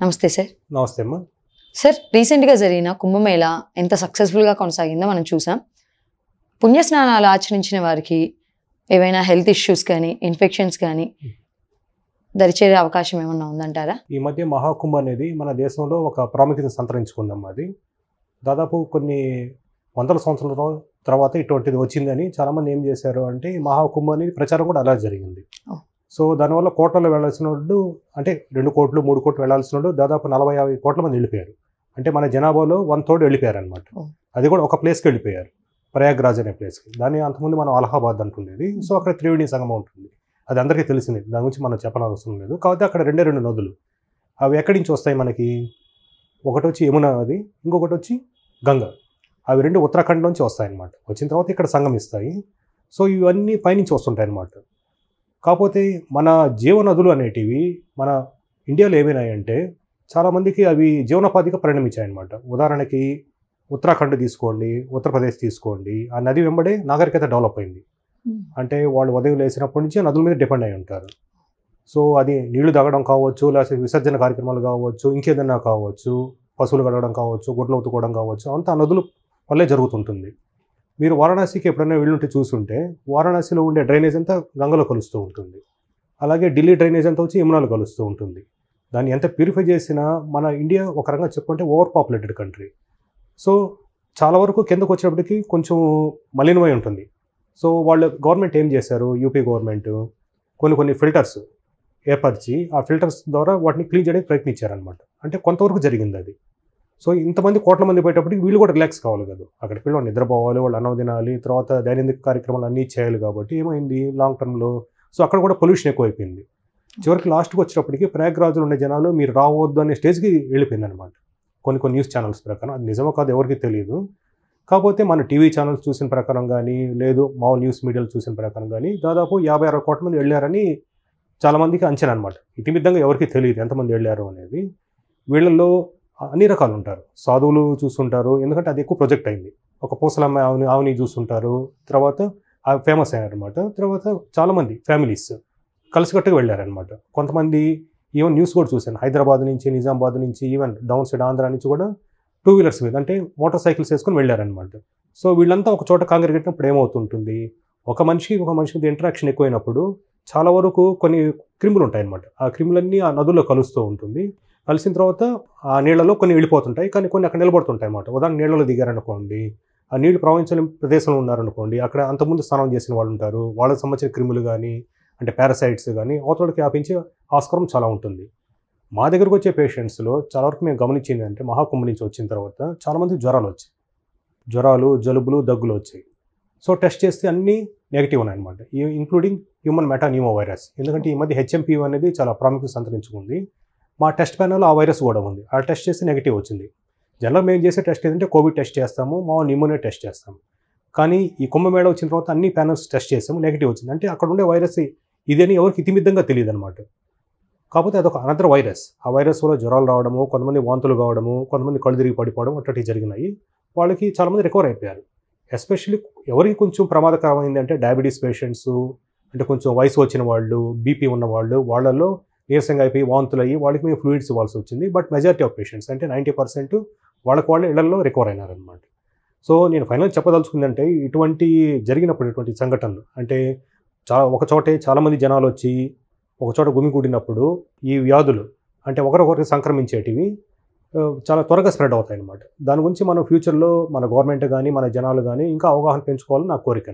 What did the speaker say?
నమస్తే సార్. నమస్తే అమ్మా. సార్, రీసెంట్గా జరిగిన కుంభమేళా ఎంత సక్సెస్ఫుల్గా కొనసాగిందో మనం చూసాం. పుణ్యస్నానాలు ఆచరించిన వారికి ఏవైనా హెల్త్ ఇష్యూస్ కానీ ఇన్ఫెక్షన్స్ కానీ దరిచేరే అవకాశం ఏమన్నా ఉందంటారా? ఈ మధ్య మహాకుంభ అనేది మన దేశంలో ఒక ప్రాముఖ్యత సంతరించుకుందమ్మా. అది దాదాపు కొన్ని వందల సంవత్సరాల తర్వాత ఇటువంటిది వచ్చిందని చాలామంది ఏం చేశారు అంటే ఈ మహాకుంభ అనేది ప్రచారం కూడా అలా జరిగింది. సో దానివల్ల కోట్లలో వెళ్ళాల్సిన వాళ్ళు అంటే 2 కోట్లు 3 కోట్లు వెళ్ళాల్సిన వాళ్ళు దాదాపు 40-50 కోట్ల మంది వెళ్ళిపోయారు. అంటే మన జనాభాలో 1/3 వెళ్ళిపోయారు అనమాట. అది కూడా ఒక ప్లేస్కి వెళ్ళిపోయారు, ప్రయాగ్రాజ్ అనే ప్లేస్కి. దాన్ని అంతకుముందు మనం అలహాబాద్ అంటుండేది. సో అక్కడ త్రివేణి సంగమం ఉంటుంది, అది అందరికీ తెలిసింది, దాని గురించి మనం చెప్పనవసరం లేదు. కాకపోతే అక్కడ 2 నదులు, అవి ఎక్కడి నుంచి వస్తాయి మనకి? ఒకటి వచ్చి యమునా నది, ఇంకొకటి వచ్చి గంగా. అవి 2 ఉత్తరాఖండ్ నుంచి వస్తాయన్నమాట. వచ్చిన తర్వాత ఇక్కడ సంగమిస్తాయి. సో ఇవన్నీ పైనుంచి వస్తుంటాయి అన్నమాట. కాకపోతే మన జీవనదులు అనేటివి మన ఇండియాలో ఏమైనాయంటే చాలామందికి అవి జీవనోపాధిగా పరిణమించాయన్నమాట. ఉదాహరణకి ఉత్తరాఖండ్ తీసుకోండి, ఉత్తరప్రదేశ్ తీసుకోండి, ఆ నది వెంబడే నాగరికత డెవలప్ అయింది. అంటే వాళ్ళు ఉదయం లేచినప్పటి నుంచి ఆ నదుల మీద డిపెండ్ అయి ఉంటారు. సో అది నీళ్లు తాగడం కావచ్చు, లేకపోతే విసర్జన కార్యక్రమాలు కావచ్చు, ఇంకేదన్నా కావచ్చు, పశువులు కడగడం కావచ్చు, గుడ్లు ఉతుకోవడం కావచ్చు, అంతా ఆ నదుల వల్లే జరుగుతుంటుంది. మీరు వారణాసికి ఎప్పుడైనా వెళ్ళుంటే చూసుంటే వారణాసిలో ఉండే డ్రైనేజ్ అంతా గంగలో కలుస్తూ ఉంటుంది. అలాగే ఢిల్లీ డ్రైనేజ్ అంతా వచ్చి యమునాలో కలుస్తూ ఉంటుంది. దాన్ని ఎంత ప్యూరిఫై చేసినా మన ఇండియా ఒక రకంగా చెప్పుకుంటే ఓవర్ పాపులేటెడ్ కంట్రీ. సో చాలా వరకు కిందకు వచ్చేటప్పటికి కొంచెం మలినమై ఉంటుంది. సో వాళ్ళ గవర్నమెంట్ ఏం చేశారు, యూపీ గవర్నమెంట్ కొన్ని ఫిల్టర్స్ ఏర్పరిచి ఆ ఫిల్టర్స్ ద్వారా వాటిని క్లీన్ చేయడానికి ప్రయత్నించారనమాట. అంటే కొంతవరకు జరిగింది అది. సో ఇంతమంది కోట్ల మంది పోయేటప్పటికి వీళ్ళు కూడా రిలాక్స్ కావాలి కదా, అక్కడికి వెళ్ళి వాళ్ళు నిద్రపోవాలి, వాళ్ళు అన్నం తినాలి, తర్వాత దైనందిక కార్యక్రమాలు అన్నీ చేయాలి. కాబట్టి ఏమైంది లాంగ్ టర్మ్లో, సో అక్కడ కూడా పొల్యూషన్ ఎక్కువైపోయింది. చివరికి లాస్ట్కి వచ్చేటప్పటికి ప్రయాగ్రాజ్లో ఉండే జనాలు మీరు రావద్దు అనే స్టేజ్కి వెళ్ళిపోయింది అనమాట. కొన్ని న్యూస్ ఛానల్స్ ప్రకారం, అది నిజమో కాదు ఎవరికి తెలియదు. కాకపోతే మన టీవీ ఛానల్స్ చూసిన ప్రకారం కానీ, లేదు మామూలు న్యూస్ మీడియాలు చూసిన ప్రకారం కానీ దాదాపు 50-60 కోట్ల మంది వెళ్ళారని చాలామందికి అంచనా అనమాట. ఇతిమిద్దంగా ఎవరికి తెలియదు ఎంతమంది వెళ్ళారు అనేది. వీళ్ళల్లో అన్ని రకాలు ఉంటారు. సాధువులు చూస్తుంటారు, ఎందుకంటే అది ఎక్కువ ప్రొజెక్ట్ అయింది. ఒక పూసలమ్మ ఆవుని చూస్తుంటారు, తర్వాత ఫేమస్ అయ్యారనమాట. తర్వాత చాలామంది ఫ్యామిలీస్ కలిసికట్టుగా వెళ్ళారనమాట. కొంతమంది ఈవెన్ న్యూస్ కూడా చూశాను, హైదరాబాద్ నుంచి, నిజామాబాద్ నుంచి, ఈవెన్ డౌన్ సైడ్ ఆంధ్ర నుంచి కూడా 2 వీలర్స్ మీద అంటే మోటార్ సైకిల్స్ వేసుకొని వెళ్ళారనమాట. సో వీళ్ళంతా ఒక చోట కాంగ్రిగేట్నప్పుడు ఏమవుతుంటుంది, ఒక మనిషి మీద ఇంటరాక్షన్ ఎక్కువైనప్పుడు చాలా వరకు కొన్ని క్రిములు ఉంటాయన్నమాట. ఆ క్రిములన్నీ ఆ నదుల్లో కలుస్తూ ఉంటుంది. కలిసిన తర్వాత ఆ నీళ్ళలో కొన్ని వెళ్ళిపోతుంటాయి, కానీ కొన్ని అక్కడ నిలబడుతుంటాయి అన్నమాట. ఉదాహరణ నీళ్ళలో దిగారనుకోండి, ఆ నీళ్లు ప్రవహించని ప్రదేశంలో ఉన్నారనుకోండి, అక్కడ అంతకుముందు స్నానం చేసిన వాళ్ళు ఉంటారు, వాళ్ళకి సంబంధించిన క్రిములు కానీ అంటే పారాసైట్స్ కానీ అవతలకి వ్యాపించే ఆస్కారం చాలా ఉంటుంది. మా దగ్గరకు వచ్చే పేషెంట్స్లో చాలా వరకు మేము గమనించింది అంటే మహాకుంభ నుంచి వచ్చిన తర్వాత చాలామందికి జ్వరాలు వచ్చాయి, జలుబులు, దగ్గులు వచ్చాయి. సో టెస్ట్ చేస్తే అన్నీ నెగిటివ్ ఉన్నాయన్నమాట, ఇంక్లూడింగ్ హ్యూమన్ మెటాన్యూమో వైరస్. ఎందుకంటే ఈ మధ్య HMPV అనేది చాలా ప్రాముఖ్యత సంతరించుకుంది. మా టెస్ట్ ప్యానల్లో ఆ వైరస్ కూడా ఉంది. ఆ టెస్ట్ చేసి నెగిటివ్ వచ్చింది. జనరల్ మేము చేసే టెస్ట్ ఏంటంటే కోవిడ్ టెస్ట్ చేస్తాము, మా న్యూమోనియా టెస్ట్ చేస్తాము. కానీ ఈ కుంభమేళా వచ్చిన తర్వాత అన్ని ప్యానల్స్ టెస్ట్ చేసాము, నెగిటివ్ వచ్చింది. అంటే అక్కడ ఉండే వైరస్ ఇదని ఎవరికి ఇతిమిద్దంగా తెలియదు అనమాట. కాకపోతే అదొక అనదర్ వైరస్. ఆ వైరస్ వల్ల జ్వరాలు రావడము, కొంతమంది వాంతులు కావడము, కొంతమంది కళ్ళు తిరిగి పడిపోవడం అట్లాంటివి జరిగినాయి. వాళ్ళకి చాలామంది రికవర్ అయిపోయారు. ఎస్పెషల్లీ ఎవరికి కొంచెం ప్రమాదకరమైంది అంటే డయాబెటీస్ పేషెంట్స్, అంటే కొంచెం వయసు వచ్చిన వాళ్ళు, బీపీ ఉన్న వాళ్ళు, వాళ్ళల్లో నీరసంగా అయిపోయి వాంతులు అయ్యి వాళ్ళకి మేము ఫ్లూయిడ్స్ ఇవ్వాల్సి వచ్చింది. బట్ మెజారిటీ ఆఫ్ పేషెంట్స్ అంటే 90% వాళ్ళ ఇళ్లలో రికవర్ అయినారనమాట. సో నేను ఫైనల్ చెప్పదలుచుకుందంటే ఇటువంటి జరిగినప్పుడు ఇటువంటి సంఘటనలు అంటే ఒక చోటే చాలామంది జనాలు వచ్చి ఒక చోట గుమిగూడినప్పుడు ఈ వ్యాధులు అంటే ఒకరికొకరికి సంక్రమించేటివి చాలా త్వరగా స్ప్రెడ్ అవుతాయి అన్నమాట. దాని గురించి మనం ఫ్యూచర్లో మన గవర్నమెంట్ కానీ మన జనాలు కానీ ఇంకా అవగాహన పెంచుకోవాలని నా కోరిక.